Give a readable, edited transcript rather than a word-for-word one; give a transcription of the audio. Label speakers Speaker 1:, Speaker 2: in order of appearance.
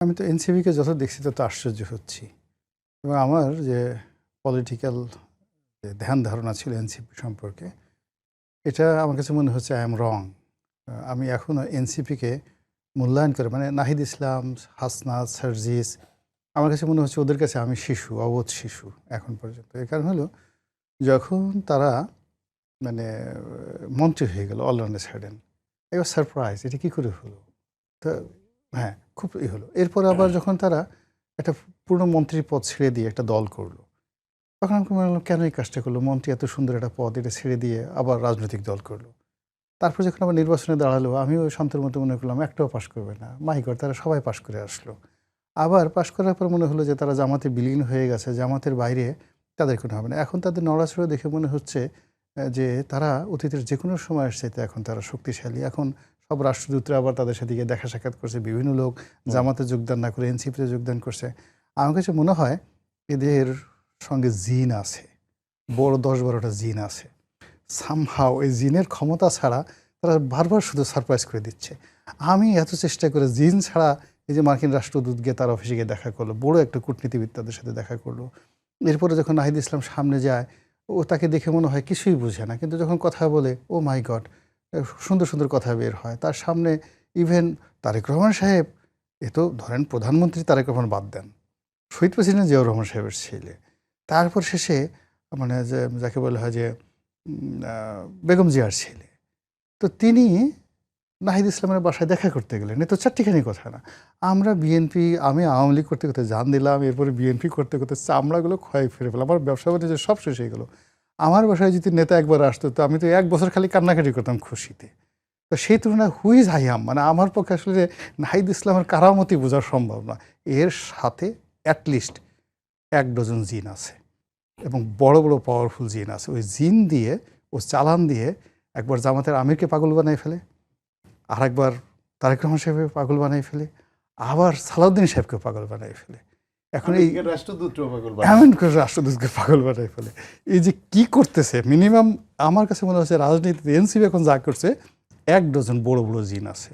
Speaker 1: আমি তো এনসিপিকে যত দেখছি তত আশ্চর্য হচ্ছি এবং আমার যে পলিটিক্যাল যে ধ্যান ধারণা ছিল এনসিপি সম্পর্কে এটা আমার কাছে মনে হচ্ছে আই এম রং। আমি এখনও এনসিপিকে মূল্যায়ন করে মানে নাহিদ ইসলাম, হাসনাত, সার্জিস, আমার কাছে মনে হচ্ছে ওদের কাছে আমি শিশু, অবোধ শিশু এখন পর্যন্ত। এর কারণ হলো যখন তারা মানে মন্ত্রী হয়ে গেল অলরাউন্ডার সাডেন, এবার সারপ্রাইজ এটা কী করে হলো। তো হ্যাঁ, খুব হলো। এরপরে আবার যখন তারা একটা পূর্ণ মন্ত্রীর পদ ছেড়ে দিয়ে একটা দল করলো, তখন আমি মনে হলো কেন এই কাজটা করলো, মন্ত্রী এত সুন্দর একটা পদ এটা ছেড়ে দিয়ে আবার রাজনৈতিক দল করলো। তারপর যখন আবার নির্বাচনে দাঁড়ালো আমিও শান্তের মতো মনে করলাম একটাও পাশ করবে না, মাই গড তারা সবাই পাশ করে আসলো। আবার পাশ করার পর মনে হলো যে তারা জামাতে বিলীন হয়ে গেছে, জামাতের বাইরে তাদের কোনো হবে না। এখন তাদের নড়াচড়া দেখে মনে হচ্ছে যে তারা অতীতের যে কোনো সময় আসছে এখন তারা শক্তিশালী। এখন সব রাষ্ট্রদূতরা আবার তাদের সাথে গিয়ে দেখা সাক্ষাৎ করছে, বিভিন্ন লোক জামাতে যোগদান না করে এনসিপিতে যোগদান করছে। আমার কাছে মনে হয় এদের সঙ্গে জিন আছে, বড় 10-12টা জিন আছে। সামহাও এই জিনের ক্ষমতা ছাড়া তারা বারবার শুধু সারপ্রাইজ করে দিচ্ছে। আমি এত চেষ্টা করে জিন ছাড়া এই যে মার্কিন রাষ্ট্রদূত গিয়ে তার অফিসে গিয়ে দেখা করলো, বড় একটা কূটনীতিবিদ তাদের সাথে দেখা করলো। এরপরে যখন নাহিদ ইসলাম সামনে যায় ও তাকে দেখে মনে হয় কিছুই বুঝে না, কিন্তু যখন কথা বলে ও মাই গড সুন্দর সুন্দর কথা বের হয় তার সামনে। ইভেন তারেক রহমান সাহেব, এ তো ধরেন প্রধানমন্ত্রী তারেক রহমান বাদ দেন, শহীদ প্রেসিডেন্ট জিয়াউর রহমান সাহেবের ছেলে, তারপর শেষে মানে যে যাকে বলা হয় যে বেগম জিয়ার ছেলে, তো তিনি নাহিদ ইসলামের বাসায় দেখা করতে গেলেন। এ তো চারটিখানি কথা না। আমরা বিএনপি, আমি আওয়ামী লীগ করতে করতে জান দিলাম, এরপরে বিএনপি করতে করতে চামড়াগুলো ক্ষয় ফিরে পেলাম, আমার ব্যবসা বাণিজ্য সব শেষ হয়ে গেলো। আমার বাসায় যদি নেতা একবার আসতো তো আমি তো 1 বছর খালি কান্নাকাটি করতাম খুশিতে। তো সেই তুলনায় হুইজ হাইয়াম, মানে আমার পক্ষে আসলে নাহিদ ইসলামের কারামতি বোঝা সম্ভব না। এর সাথে অ্যাটলিস্ট 1 ডজন জিন আছে এবং বড় বড় পাওয়ারফুল জিন আছে। ওই জিন দিয়ে, ও চালান দিয়ে একবার জামাতের আমিরকে পাগল বানাই ফেলে, আর একবার তারেক রহমান সাহেবকে পাগল বানাই ফেলে, আবার সালাউদ্দিন সাহেবকে পাগল বানাই ফেলে। এখন এই এমন করে রাষ্ট্রদূতকে পাগল বানাই ফেলে। এই যে কি করতেছে, মিনিমাম আমার কাছে মনে হচ্ছে রাজনীতিতে এনসিপি এখন যা করছে 1 ডজন বড় বড় জিন আছে।